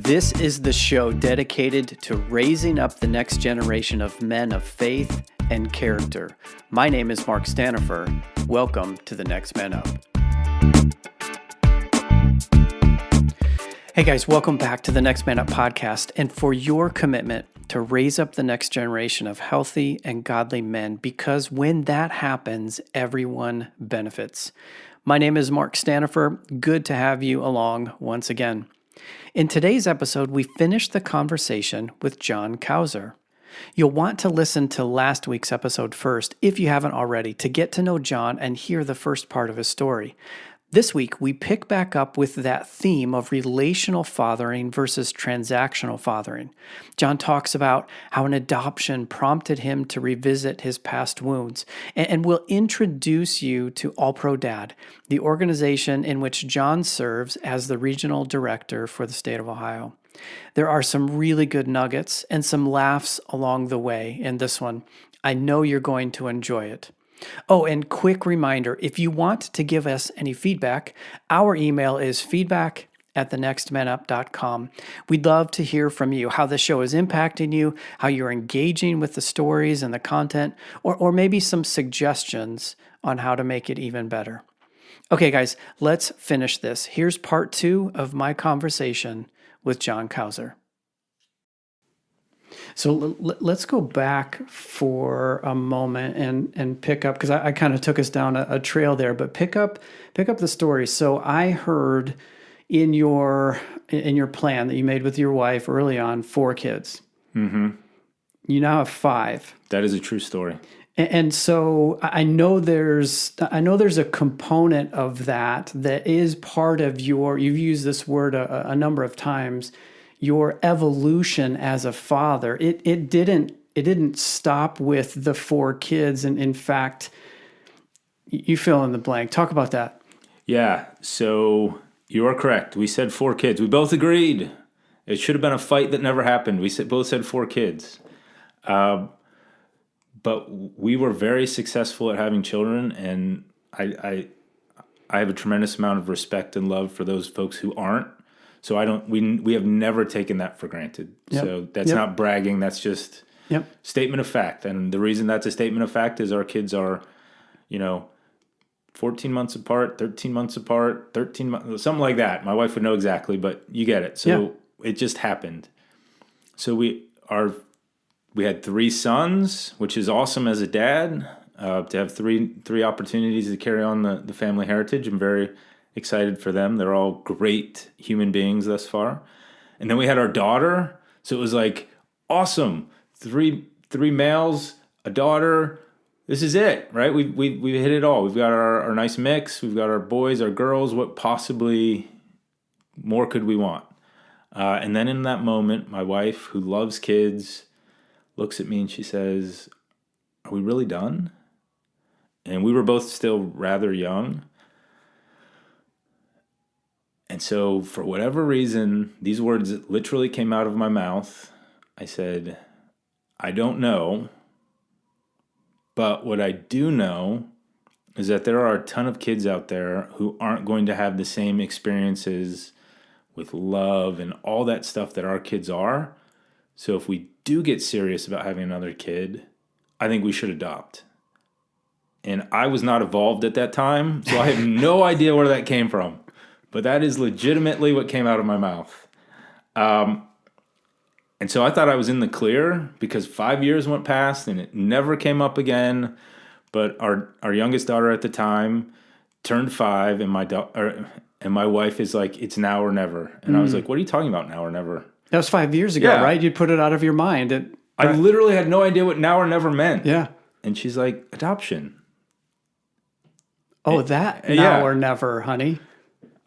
This is the show dedicated to raising up the next generation of men of faith and character. My name is Mark Stanifer. Welcome to the Next Man Up. Hey guys, welcome back to the Next Man Up podcast, and for your commitment to raise up the next generation of healthy and godly men, because when that happens, everyone benefits. My name is Mark Stanifer. Good to have you along once again. In today's episode, we finished the conversation with Jon Couser. You'll want to listen to last week's episode first, if you haven't already, to get to know Jon and hear the first part of his story. This week, we pick back up with that theme of relational fathering versus transactional fathering. Jon talks about how an adoption prompted him to revisit his past wounds, and we'll introduce you to All Pro Dad, the organization in which Jon serves as the regional director for the state of Ohio. There are some really good nuggets and some laughs along the way in this one. I know you're going to enjoy it. Oh, and quick reminder, if you want to give us any feedback, our email is feedback@thenextmanup.com. We'd love to hear from you, how the show is impacting you, how you're engaging with the stories and the content, or maybe some suggestions on how to make it even better. Okay, guys, let's finish this. Here's part 2 of my conversation with Jon Couser. So let's go back for a moment and pick up, because I kind of took us down a trail there, but pick up the story. So I heard in your plan that you made with your wife early on 4 kids. Mm-hmm. You now have 5. That is a true story. And so I know there's a component of that is part of you've used this word a number of times, your evolution as a father. It didn't stop with the 4 kids, and in fact, you fill in the blank. Talk about that. Yeah, so you are correct. We said 4 kids. We both agreed. It should have been a fight that never happened. We both said 4 kids. But we were very successful at having children, and I have a tremendous amount of respect and love for those folks who aren't. So we have never taken that for granted. Yep. So that's not bragging. That's just statement of fact. And the reason that's a statement of fact is our kids are, 14 months apart, 13 months apart, 13 months, something like that. My wife would know exactly, but you get it. So it just happened. So we had 3 sons, which is awesome as a dad, to have three opportunities to carry on the family heritage. I'm very excited for them. They're all great human beings thus far. And then we had our daughter. So it was like, awesome. Three males, a daughter. This is it, right? We hit it all. We've got our nice mix. We've got our boys, our girls. What possibly more could we want? And then in that moment, my wife, who loves kids, looks at me and she says, "Are we really done?" And we were both still rather young. And so, for whatever reason, these words literally came out of my mouth. I said, "I don't know, but what I do know is that there are a ton of kids out there who aren't going to have the same experiences with love and all that stuff that our kids are. So if we do get serious about having another kid, I think we should adopt." And I was not evolved at that time, so I have no idea where that came from. But that is legitimately what came out of my mouth. And so I thought I was in the clear because 5 years went past and it never came up again. But our youngest daughter at the time turned 5, and my wife is like, "It's now or never." And I was like, "What are you talking about, now or never?" That was 5 years ago, right? You put it out of your mind. I literally had no idea what now or never meant. Yeah. And she's like, "Adoption." Oh, now or never, honey.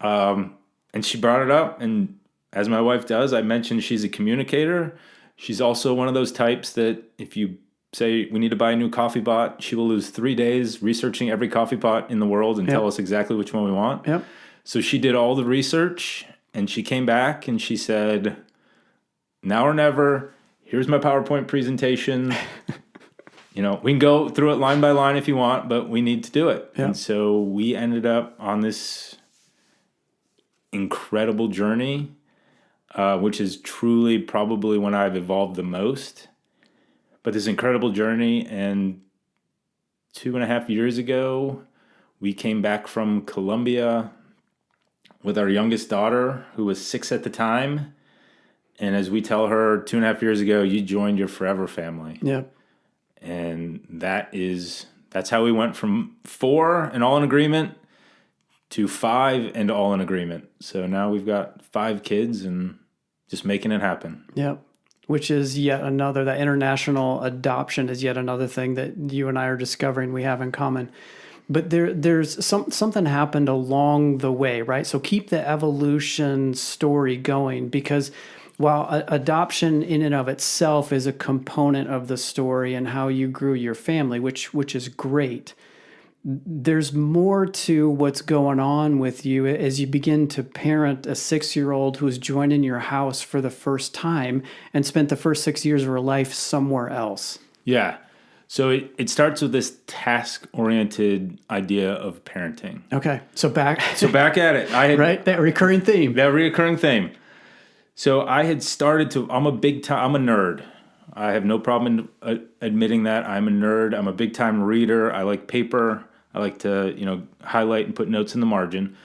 And she brought it up, and as my wife does, I mentioned she's a communicator. She's also one of those types that if you say we need to buy a new coffee pot, she will lose 3 days researching every coffee pot in the world and tell us exactly which one we want. Yep. So she did all the research, and she came back and she said, "Now or never, here's my PowerPoint presentation." We can go through it line by line if you want, but we need to do it. Yep. And so we ended up on this incredible journey which is truly probably when I've evolved the most. But this incredible journey, and 2.5 years ago, we came back from Colombia with our youngest daughter, who was 6 at the time. And as we tell her, 2.5 years ago, you joined your forever family. Yeah. And that's how we went from 4 and all in agreement to 5 and all in agreement. So now we've got 5 kids and just making it happen. Yep. Which is yet another, that international adoption is yet another thing that you and I are discovering we have in common. But there's something happened along the way, right? So keep the evolution story going, because while adoption in and of itself is a component of the story and how you grew your family, which is great, there's more to what's going on with you as you begin to parent a 6-year-old who's joining your house for the first time and spent the first 6 years of her life somewhere else. Yeah. So it starts with this task-oriented idea of parenting. Okay. So back at it. Right? That recurring theme. So I had started I'm a nerd. I have no problem admitting that. I'm a nerd. I'm a big-time reader. I like paper. I like to, highlight and put notes in the margin.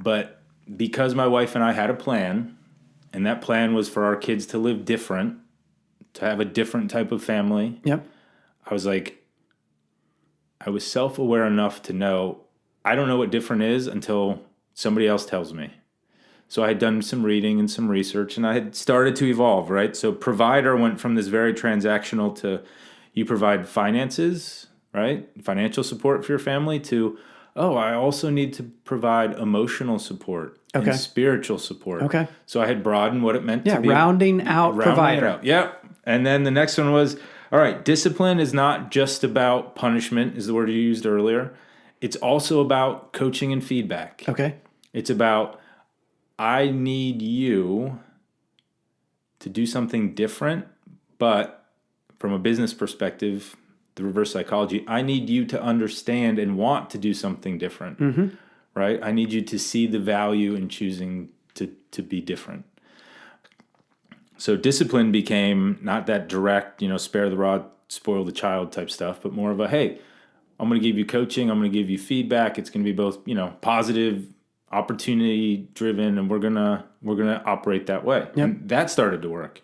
But because my wife and I had a plan, and that plan was for our kids to live different, to have a different type of family. Yep. I was self-aware enough to know I don't know what different is until somebody else tells me. So I had done some reading and some research, and I had started to evolve, right? So provider went from this very transactional to you provide finances, right? Financial support for your family, to, I also need to provide emotional support and spiritual support. Okay. So I had broadened what it meant to be. Rounding out provider. Yeah. And then the next one was, all right, discipline is not just about punishment, is the word you used earlier. It's also about coaching and feedback. Okay. It's about, I need you to do something different, but from a business perspective, the reverse psychology, I need you to understand and want to do something different, right? I need you to see the value in choosing to be different. So discipline became not that direct, spare the rod, spoil the child type stuff, but more of a, hey, I'm going to give you coaching, I'm going to give you feedback. It's going to be both, positive, opportunity driven, and we're gonna operate that way. Yep. And that started to work.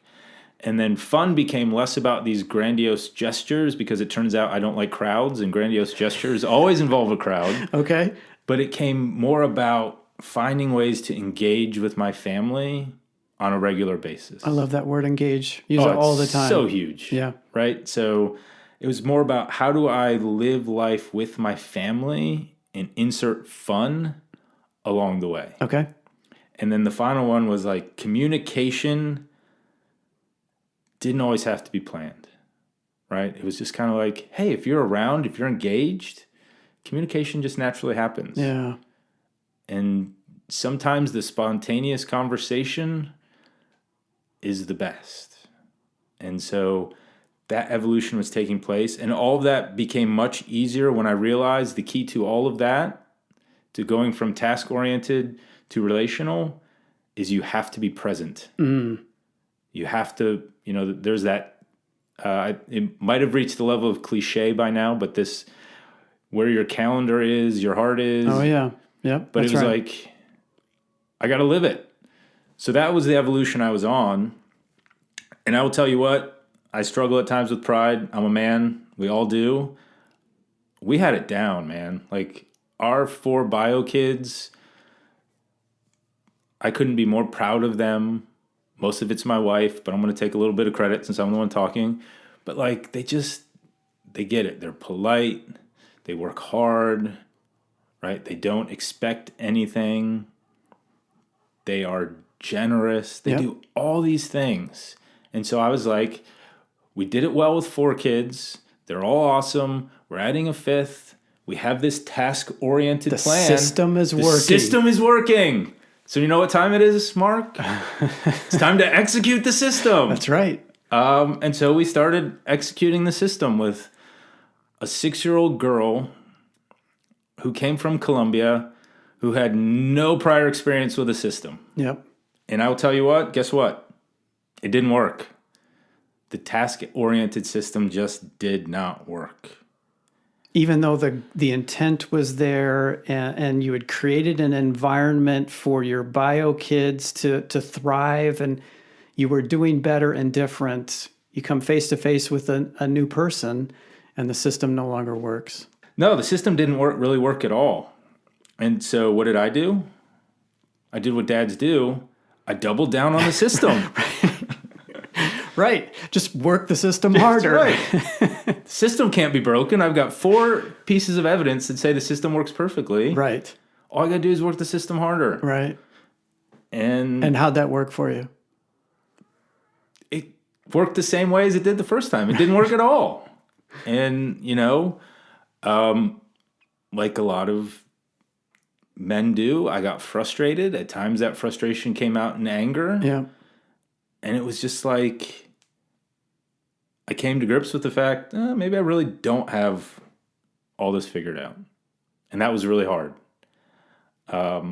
And then fun became less about these grandiose gestures, because it turns out I don't like crowds, and grandiose gestures always involve a crowd. Okay. But it came more about finding ways to engage with my family on a regular basis. I love that word, engage. Use it all the time. So huge. Yeah. Right? So it was more about, how do I live life with my family and insert fun along the way. Okay. And then the final one was like, communication didn't always have to be planned, right? It was just kind of like, hey, if you're around, if you're engaged, communication just naturally happens. Yeah. And sometimes the spontaneous conversation is the best. And so that evolution was taking place, and all of that became much easier when I realized the key to all of that, to going from task-oriented to relational, is you have to be present. You have to, there's that, it might have reached the level of cliche by now, but this, where your calendar is, your heart is. Oh, yeah. Yep. But it was like, I got to live it. So that was the evolution I was on. And I will tell you what, I struggle at times with pride. I'm a man. We all do. We had it down, man. Like, our 4 bio kids, I couldn't be more proud of them. Most of it's my wife, but I'm going to take a little bit of credit since I'm the one talking. But like, they get it. They're polite. They work hard, right? They don't expect anything. They are generous. They do all these things. And so I was like, we did it well with 4 kids. They're all awesome. We're adding a 5th. We have this task-oriented plan. The system is working. The system is working. So you know what time it is, Mark? It's time to execute the system. That's right. And so we started executing the system with a 6-year-old girl who came from Colombia, who had no prior experience with the system. Yep. And I will tell you what, guess what? It didn't work. The task-oriented system just did not work. Even though the intent was there and you had created an environment for your bio kids to thrive and you were doing better and different, you come face to face with a new person and the system no longer works. No, the system didn't really work at all. And so what did I do? I did what dads do. I doubled down on the system. Right. Just work the system harder. That's right. The system can't be broken. I've got 4 pieces of evidence that say the system works perfectly. Right. All I got to do is work the system harder. Right. And how'd that work for you? It worked the same way as it did the first time. It didn't work at all. And, like a lot of men do, I got frustrated. At times that frustration came out in anger. Yeah. And it was just like, I came to grips with the fact, maybe I really don't have all this figured out. And that was really hard. But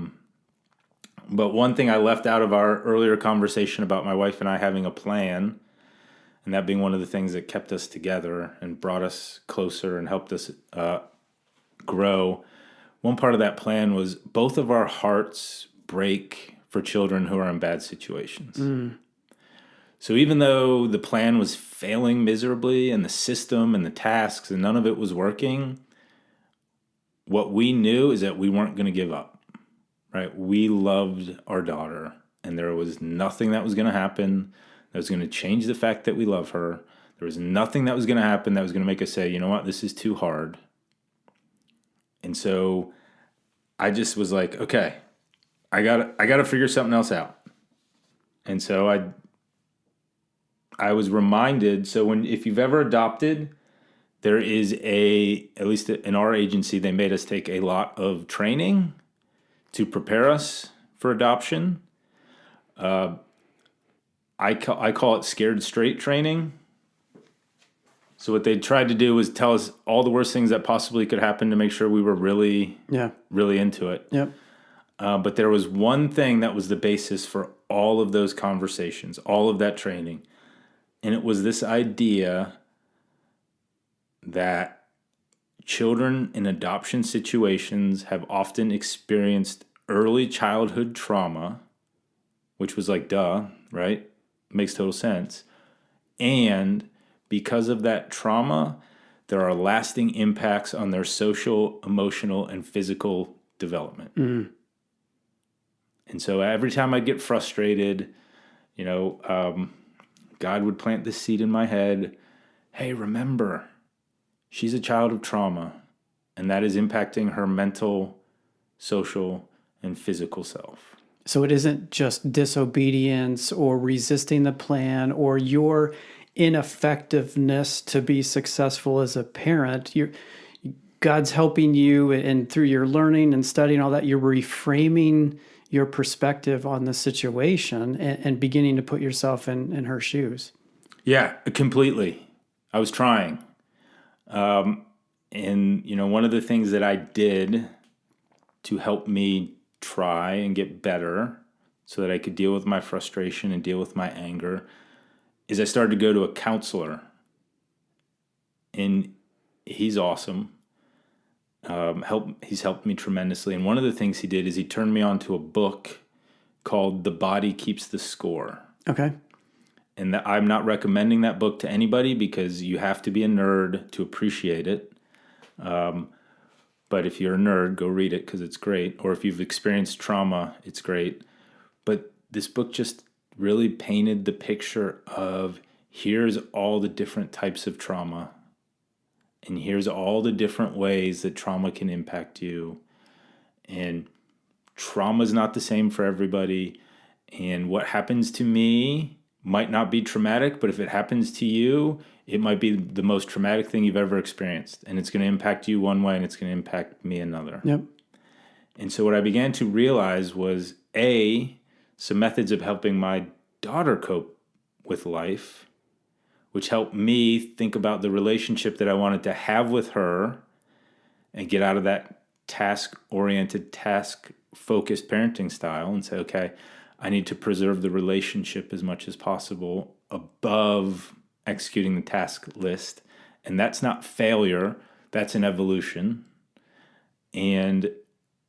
one thing I left out of our earlier conversation about my wife and I having a plan, and that being one of the things that kept us together and brought us closer and helped us grow, one part of that plan was both of our hearts break for children who are in bad situations. So even though the plan was failing miserably and the system and the tasks and none of it was working, what we knew is that we weren't going to give up, right? We loved our daughter and there was nothing that was going to happen that was going to change the fact that we love her. There was nothing that was going to happen that was going to make us say, you know what, this is too hard. And so I just was like, okay, I gotta figure something else out. And so I was reminded, so if you've ever adopted, there is at least in our agency, they made us take a lot of training to prepare us for adoption. I call it scared straight training. So what they tried to do was tell us all the worst things that possibly could happen to make sure we were really into it. Yep. But there was one thing that was the basis for all of those conversations, all of that training. And it was this idea that children in adoption situations have often experienced early childhood trauma, which was like, duh, right? Makes total sense. And because of that trauma, there are lasting impacts on their social, emotional, and physical development. Mm. And so every time I get frustrated, God would plant this seed in my head. Hey, remember, she's a child of trauma, and that is impacting her mental, social, and physical self. So it isn't just disobedience or resisting the plan or your ineffectiveness to be successful as a parent. God's helping you, and through your learning and studying all that, you're reframing your perspective on the situation and beginning to put yourself in her shoes. Yeah, completely. I was trying. And, one of the things that I did to help me try and get better so that I could deal with my frustration and deal with my anger is I started to go to a counselor. And he's awesome. He's helped me tremendously. And one of the things he did is he turned me on to a book called The Body Keeps the Score. Okay. And I'm not recommending that book to anybody because you have to be a nerd to appreciate it. But if you're a nerd, go read it because it's great. Or if you've experienced trauma, it's great. But this book just really painted the picture of here's all the different types of trauma. And here's all the different ways that trauma can impact you. And trauma is not the same for everybody. And what happens to me might not be traumatic, but if it happens to you, it might be the most traumatic thing you've ever experienced. And it's going to impact you one way and it's going to impact me another. Yep. And so what I began to realize was, some methods of helping my daughter cope with life, which helped me think about the relationship that I wanted to have with her and get out of that task-oriented, task-focused parenting style and say, okay, I need to preserve the relationship as much as possible above executing the task list. And that's not failure, that's an evolution. And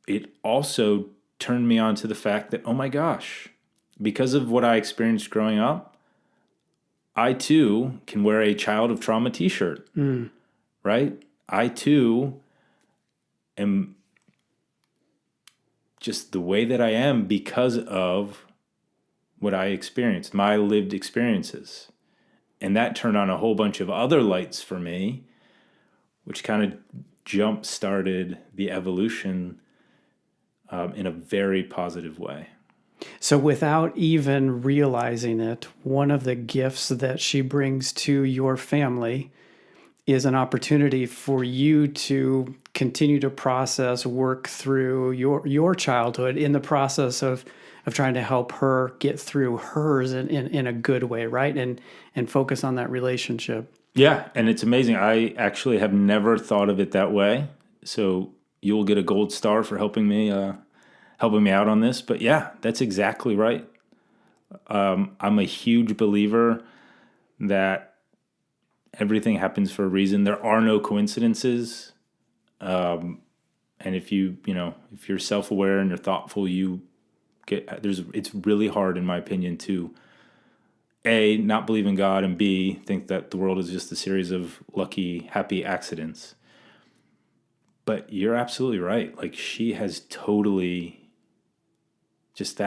it also turned me on to the fact that, oh my gosh, because of what I experienced growing up, I too can wear a child of trauma t-shirt, right? I too am just the way that I am because of what I experienced, my lived experiences. And that turned on a whole bunch of other lights for me, which kind of jump-started the evolution in a very positive way. So without even realizing it, one of the gifts that she brings to your family is an opportunity for you to continue to process, work through your childhood in the process of trying to help her get through hers in a good way, right? And focus on that relationship. Yeah, and it's amazing. I actually have never thought of it that way. So you'll get a gold star for helping me out on this. But yeah, that's exactly right. I'm a huge believer that everything happens for a reason. There are no coincidences. And if if you're self-aware and you're thoughtful, it's really hard, in my opinion, to A, not believe in God, and B, think that the world is just a series of lucky, happy accidents. But you're absolutely right. Like, she has totally just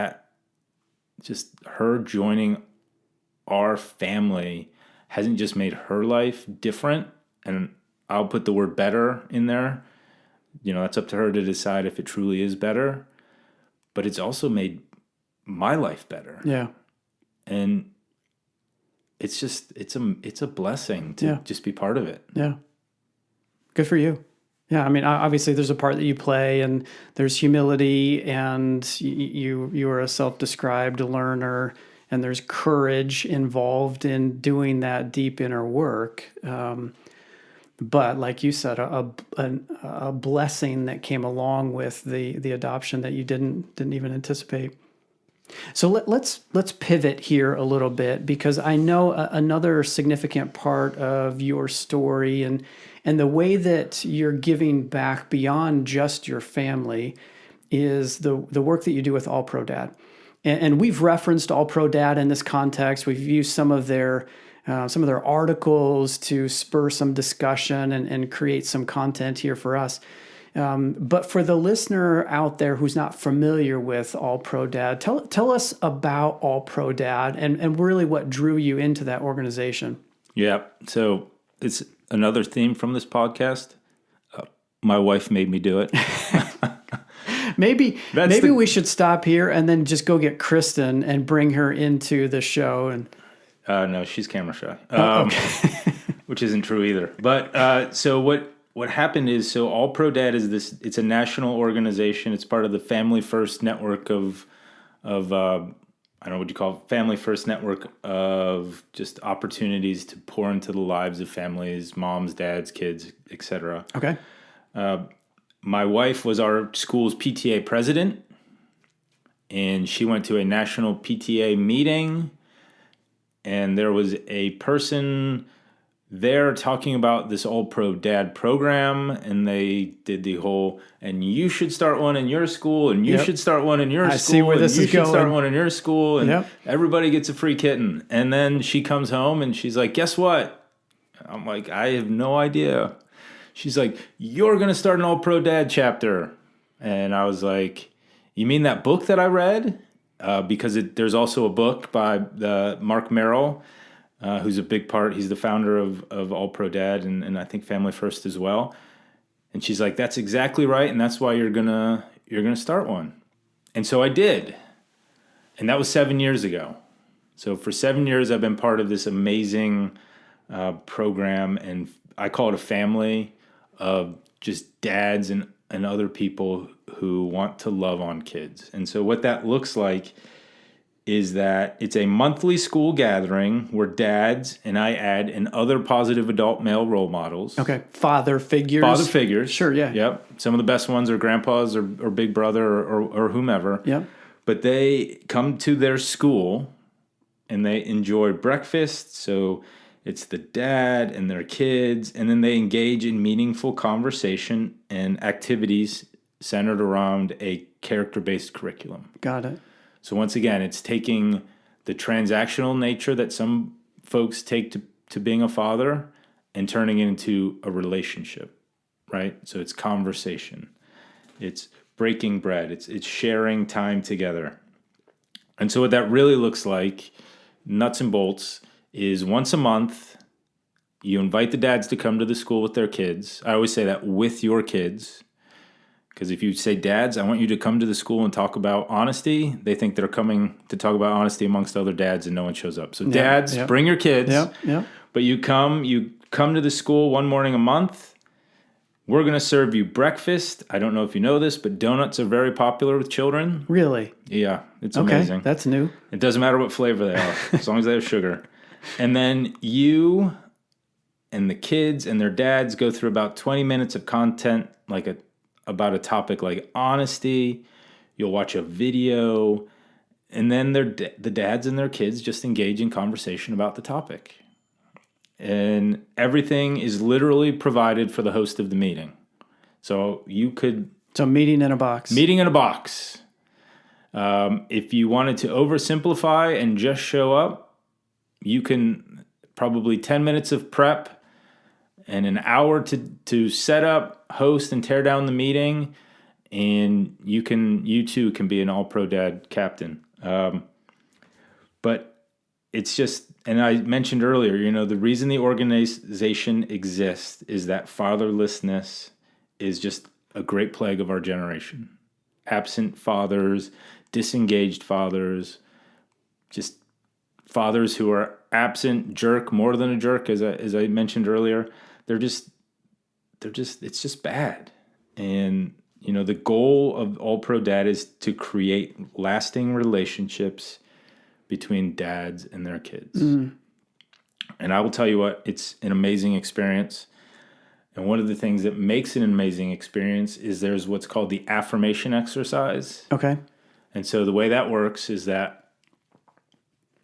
her joining our family hasn't just made her life different, and I'll put the word better in there. That's up to her to decide if it truly is better, but it's also made my life better. Yeah. And it's a blessing to just be part of it. Yeah. Good for you. Yeah. I mean, obviously there's a part that you play, and there's humility, and you are a self-described learner, and there's courage involved in doing that deep inner work. But like you said, a blessing that came along with the adoption that you didn't even anticipate. So let's pivot here a little bit, because I know another significant part of your story and the way that you're giving back beyond just your family is the work that you do with All Pro Dad. And we've referenced All Pro Dad in this context. We've used some of their articles to spur some discussion and create some content here for us. But for the listener out there who's not familiar with All Pro Dad, tell us about All Pro Dad and really what drew you into that organization. Yeah. So it's another theme from this podcast. My wife made me do it. Maybe we should stop here and then just go get Kristen and bring her into the show. And no, she's camera shy, okay. Which isn't true either. But so what happened is, so All Pro Dad is this. It's a national organization. It's part of the Family First network of I don't know what you call it, Family First network of just opportunities to pour into the lives of families, moms, dads, kids, etc. Okay. My wife was our school's PTA president, and she went to a national PTA meeting, and there was a person there talking about this All Pro Dad program, and they did the whole, and you should start one in your school, and you should start one in your school, see where this and is you should going. start one in your school, and everybody gets a free kitten. And then she comes home, and she's like, guess what? I'm like, I have no idea. She's like, you're going to start an All Pro Dad chapter. And I was like, you mean that book that I read? Because there's also a book by Mark Merrill, who's a big part. He's the founder of All Pro Dad and I think Family First as well. And she's like, that's exactly right. And that's why you're gonna start one. And so I did. And that was 7 years ago. So for 7 years, I've been part of this amazing program. And I call it a family of just dads and other people who want to love on kids. And so what that looks like is that it's a monthly school gathering where dads, and I add, and other positive adult male role models. Okay. Father figures. Father figures. Sure, yeah. Yep. Some of the best ones are grandpas or big brother or whomever. Yep. But they come to their school and they enjoy breakfast. So it's the dad and their kids, and then they engage in meaningful conversation and activities centered around a character-based curriculum. Got it. So once again, it's taking the transactional nature that some folks take to being a father and turning it into a relationship, right? So it's conversation. It's breaking bread. It's sharing time together. And so what that really looks like, nuts and bolts, is once a month, you invite the dads to come to the school with their kids. I always say that, with your kids. Because if you say, dads, I want you to come to the school and talk about honesty, they think they're coming to talk about honesty amongst other dads and no one shows up. So dads, bring your kids. But you come to the school one morning a month. We're going to serve you breakfast. I don't know if you know this, but donuts are very popular with children. Really? Yeah, it's amazing. That's new. It doesn't matter what flavor they are, as long as they have sugar. And then you and the kids and their dads go through about 20 minutes of content, about a topic like honesty. You'll watch a video, and then the dads and their kids just engage in conversation about the topic. And everything is literally provided for the host of the meeting. So meeting in a box. Meeting in a box. If you wanted to oversimplify and just show up, you can probably 10 minutes of prep and an hour to set up, host, and tear down the meeting, and you too can be an all-pro dad captain. But it's just, and I mentioned earlier, the reason the organization exists is that fatherlessness is just a great plague of our generation. Absent fathers, disengaged fathers, just fathers who are absent, jerk, more than a jerk, as I mentioned earlier. It's just bad. And, the goal of All Pro Dad is to create lasting relationships between dads and their kids. And I will tell you what, it's an amazing experience. And one of the things that makes it an amazing experience is there's what's called the affirmation exercise. Okay. And so the way that works is that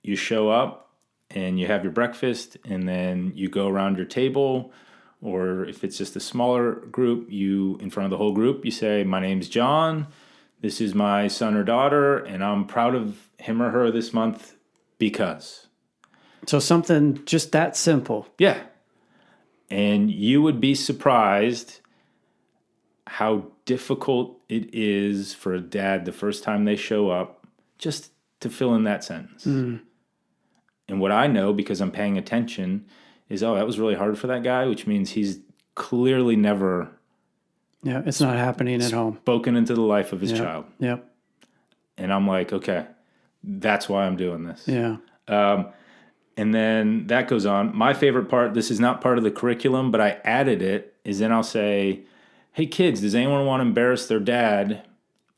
you show up and you have your breakfast, and then you go around your table, or if it's just a smaller group, in front of the whole group, you say, my name's John. This is my son or daughter, and I'm proud of him or her this month because. So something just that simple. Yeah. And you would be surprised how difficult it is for a dad the first time they show up just to fill in that sentence. And what I know, because I'm paying attention, is, that was really hard for that guy, which means he's clearly never... Yeah, it's not happening at home. Spoken into the life of his child. Yep. And I'm like, okay, that's why I'm doing this. Yeah. And then that goes on. My favorite part, this is not part of the curriculum, but I added it, is then I'll say, hey kids, does anyone want to embarrass their dad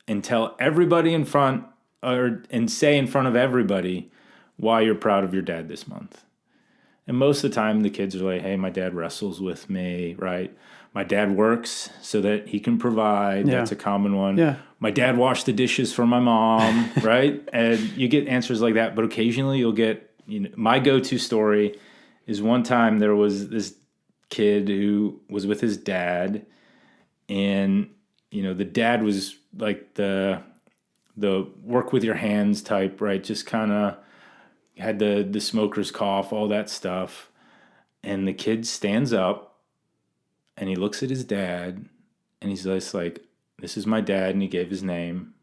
and tell everybody and say in front of everybody why you're proud of your dad this month? And most of the time the kids are like, hey, my dad wrestles with me, right? My dad works so that he can provide. Yeah. That's a common one. Yeah. My dad washed the dishes for my mom, right? And you get answers like that, but occasionally you'll get, my go-to story is one time there was this kid who was with his dad, and, the dad was like the work with your hands type, right? Just kind of had the smoker's cough, all that stuff. And the kid stands up and he looks at his dad and he's just like, this is my dad, and he gave his name.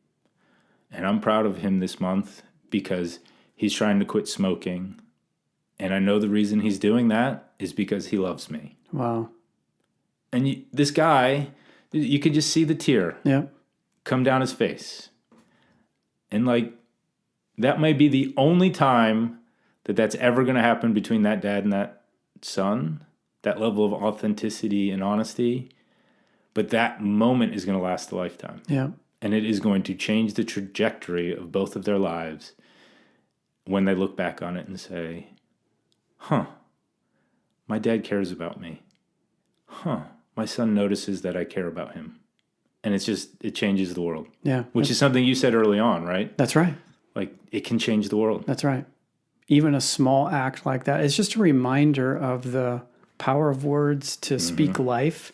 And I'm proud of him this month because he's trying to quit smoking. And I know the reason he's doing that is because he loves me. Wow. And this guy, you could just see the tear come down his face. And that may be the only time that's ever going to happen between that dad and that son, that level of authenticity and honesty. But that moment is going to last a lifetime. Yeah. And it is going to change the trajectory of both of their lives when they look back on it and say, my dad cares about me. My son notices that I care about him. and it changes the world. Yeah. Which is something you said early on, right? That's right. Like, it can change the world. That's right. Even a small act like that is just a reminder of the power of words to speak life.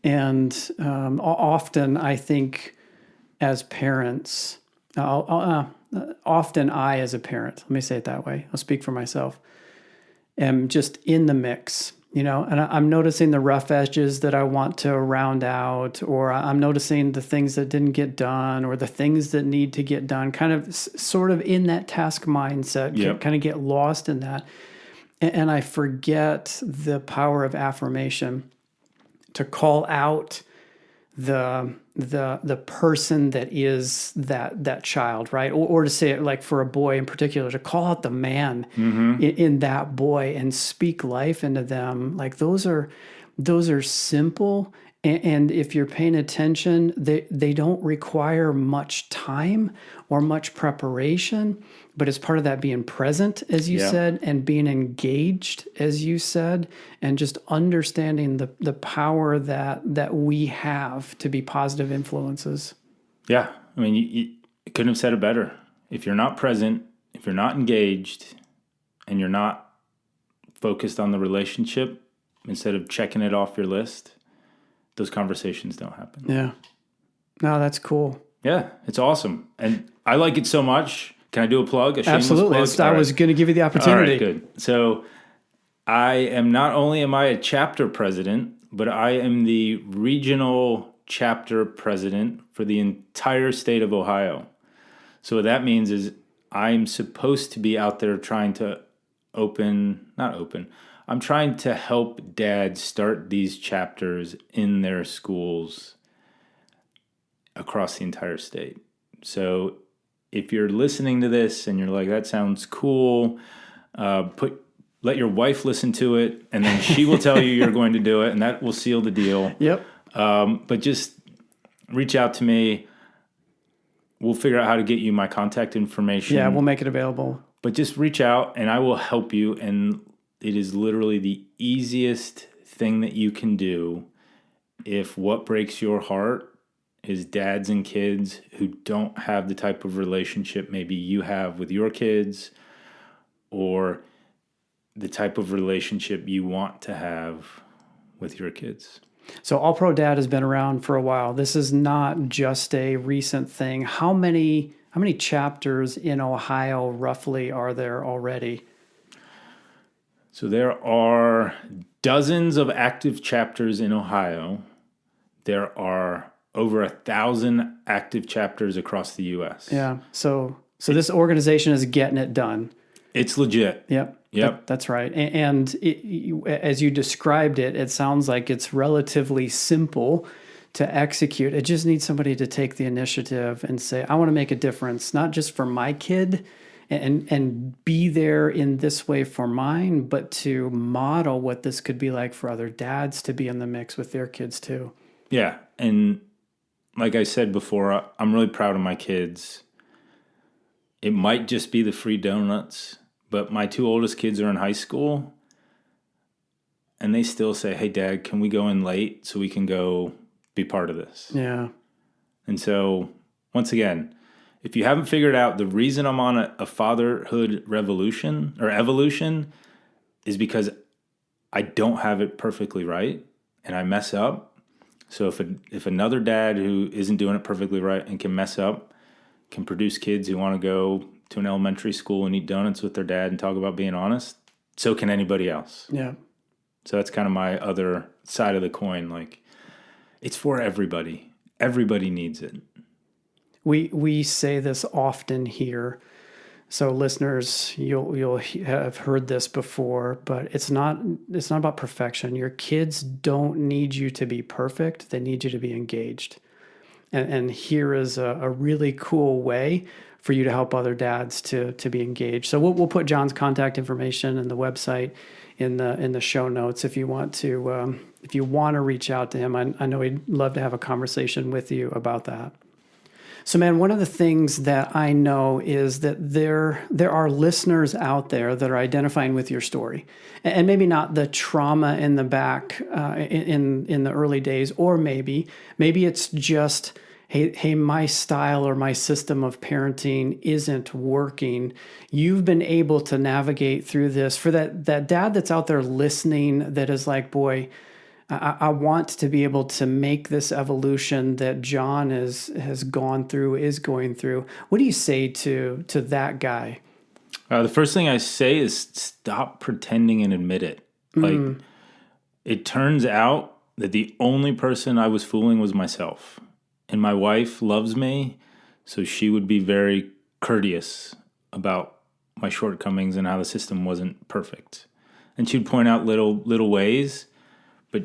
And often I think as parents, often I as a parent, let me say it that way, I'll speak for myself, am just in the mix, and I'm noticing the rough edges that I want to round out, or I'm noticing the things that didn't get done, or the things that need to get done, kind of sort of in that task mindset, kind of get lost in that. And I forget the power of affirmation to call out the person that is that child, right? Or to say it like for a boy in particular, to call out the man in that boy and speak life into them. Like those are simple. And if you're paying attention, they don't require much time or much preparation, but it's part of that being present, as you said, and being engaged, as you said, and just understanding the power that we have to be positive influences. Yeah. I mean, you couldn't have said it better. If you're not present, if you're not engaged, and you're not focused on the relationship instead of checking it off your list, those conversations don't happen. Yeah. No, that's cool. Yeah, it's awesome. And I like it so much. Can I do a plug? Absolutely. I was going to give you the opportunity. All right, good. So not only am I a chapter president, but I am the regional chapter president for the entire state of Ohio. So what that means is I'm supposed to be out there trying to I'm trying to help dads start these chapters in their schools across the entire state. So if you're listening to this and you're like, that sounds cool, let your wife listen to it, and then she will tell you you're going to do it, and that will seal the deal. Yep. But just reach out to me. We'll figure out how to get you my contact information. Yeah, we'll make it available. But just reach out, and I will help you, and it is literally the easiest thing that you can do if what breaks your heart is dads and kids who don't have the type of relationship maybe you have with your kids, or the type of relationship you want to have with your kids. So All Pro Dad has been around for a while. This is not just a recent thing. How many chapters in Ohio roughly are there already? So there are dozens of active chapters in Ohio. There are over 1,000 active chapters across the U.S. Yeah. So this organization is getting it done. It's legit. Yep. That's right. And as you described it, it sounds like it's relatively simple to execute. It just needs somebody to take the initiative and say, I want to make a difference, not just for my kid and be there in this way for mine, but to model what this could be like for other dads to be in the mix with their kids too. Yeah. And like I said before, I'm really proud of my kids. It might just be the free donuts, but my two oldest kids are in high school, and they still say, hey, Dad, can we go in late so we can go be part of this? Yeah. And so, once again, if you haven't figured out, the reason I'm on a fatherhood revolution or evolution is because I don't have it perfectly right, and I mess up. So if another dad who isn't doing it perfectly right and can mess up can produce kids who want to go to an elementary school and eat donuts with their dad and talk about being honest, so can anybody else. Yeah. So that's kind of my other side of the coin. Like, it's for everybody. Everybody needs it. We say this often here. So listeners, you'll have heard this before, but it's not about perfection. Your kids don't need you to be perfect. They need you to be engaged. And here is a really cool way for you to help other dads to be engaged. So we'll put Jon's contact information and the website in the show notes if you want to reach out to him. I know he'd love to have a conversation with you about that. So, man, one of the things that I know is that there are listeners out there that are identifying with your story, and maybe not the trauma in the back in the early days, or maybe it's just, hey, my style or my system of parenting isn't working. You've been able to navigate through this. For that dad that's out there listening, that is like, boy, I want to be able to make this evolution that Jon is going through. What do you say to that guy? The first thing I say is stop pretending and admit it. Like, it turns out that the only person I was fooling was myself. And my wife loves me, so she would be very courteous about my shortcomings and how the system wasn't perfect. And she'd point out little ways, but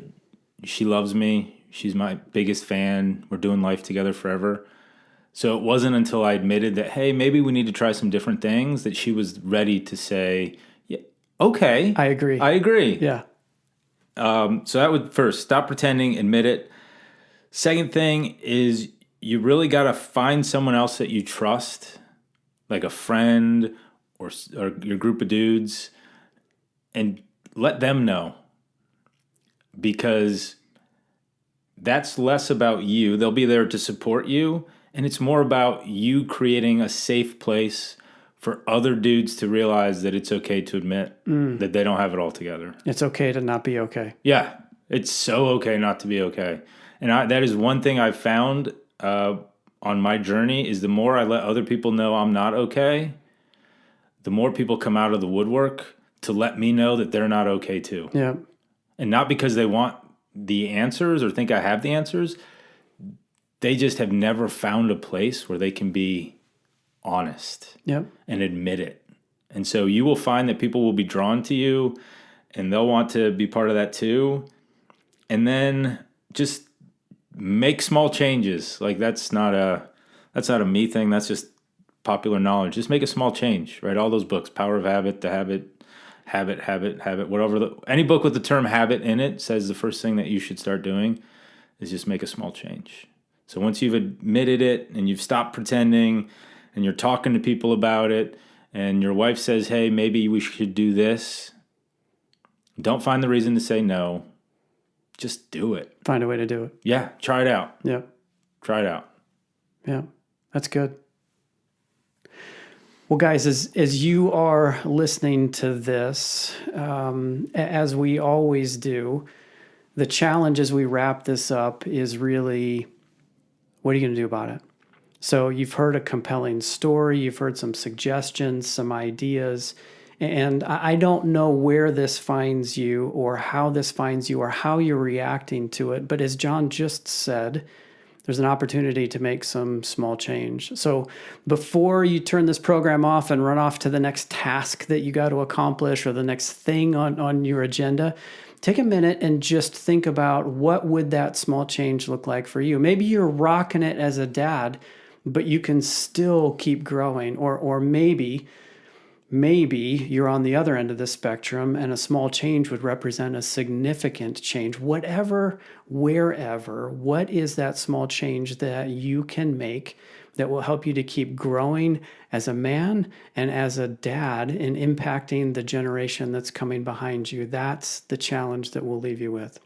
she loves me. She's my biggest fan. We're doing life together forever. So it wasn't until I admitted that, hey, maybe we need to try some different things, that she was ready to say, yeah, okay. I agree. Yeah. So that would first, stop pretending, admit it. Second thing is, you really got to find someone else that you trust, like a friend or your group of dudes, and let them know. Because that's less about you. They'll be there to support you. And it's more about you creating a safe place for other dudes to realize that it's okay to admit that they don't have it all together. It's okay to not be okay. Yeah, it's so okay not to be okay. And that is one thing I've found on my journey, is the more I let other people know I'm not okay, the more people come out of the woodwork to let me know that they're not okay too. Yeah. And not because they want the answers or think I have the answers. They just have never found a place where they can be honest and admit it. And so you will find that people will be drawn to you, and they'll want to be part of that too. And then just make small changes. Like, that's not a me thing. That's just popular knowledge. Just make a small change, right? All those books, Power of Habit, The Habit, whatever. Any book with the term habit in it says the first thing that you should start doing is just make a small change. So once you've admitted it and you've stopped pretending and you're talking to people about it, and your wife says, hey, maybe we should do this, don't find the reason to say no. Just do it. Find a way to do it. Yeah, try it out. Yeah. Try it out. Yeah, that's good. Well, guys, as you are listening to this, as we always do, the challenge as we wrap this up is really, what are you going to do about it? So you've heard a compelling story, you've heard some suggestions, some ideas, and I don't know where this finds you or how this finds you or how you're reacting to it, but as Jon just said, there's an opportunity to make some small change. So before you turn this program off and run off to the next task that you got to accomplish or the next thing on your agenda, take a minute and just think about, what would that small change look like for you? Maybe you're rocking it as a dad, but you can still keep growing. Or maybe you're on the other end of the spectrum and a small change would represent a significant change. Whatever, wherever, what is that small change that you can make that will help you to keep growing as a man and as a dad in impacting the generation that's coming behind you? That's the challenge that we'll leave you with.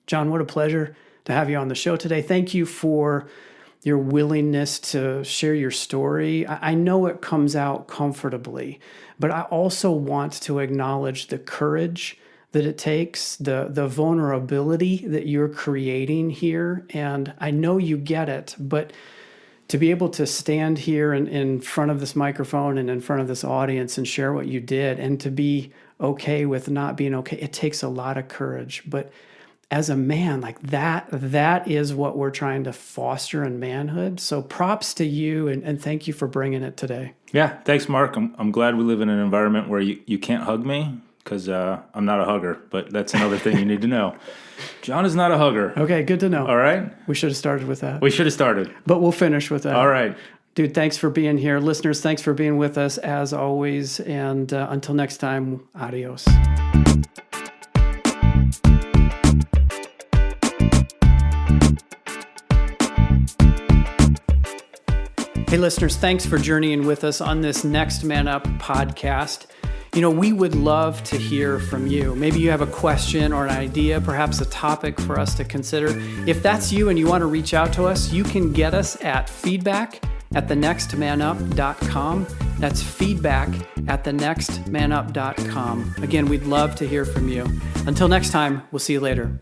Jon, what a pleasure to have you on the show today. Thank you for your willingness to share your story. I know it comes out comfortably, but I also want to acknowledge the courage that it takes, the vulnerability that you're creating here. And I know you get it, but to be able to stand here in front of this microphone and in front of this audience and share what you did, and to be okay with not being okay, it takes a lot of courage. But as a man, like that is what we're trying to foster in manhood. So props to you, and thank you for bringing it today. Yeah, thanks, Mark. I'm glad we live in an environment where you can't hug me, because I'm not a hugger, but that's another thing you need to know. Jon is not a hugger. Okay, good to know. All right? We should have started with that. We should have started. But we'll finish with that. All right. Dude, thanks for being here. Listeners, thanks for being with us as always. And until next time, adios. Hey, listeners, thanks for journeying with us on this Next Man Up podcast. You know, we would love to hear from you. Maybe you have a question or an idea, perhaps a topic for us to consider. If that's you and you want to reach out to us, you can get us at feedback@thenextmanup.com. That's feedback@thenextmanup.com. Again, we'd love to hear from you. Until next time, we'll see you later.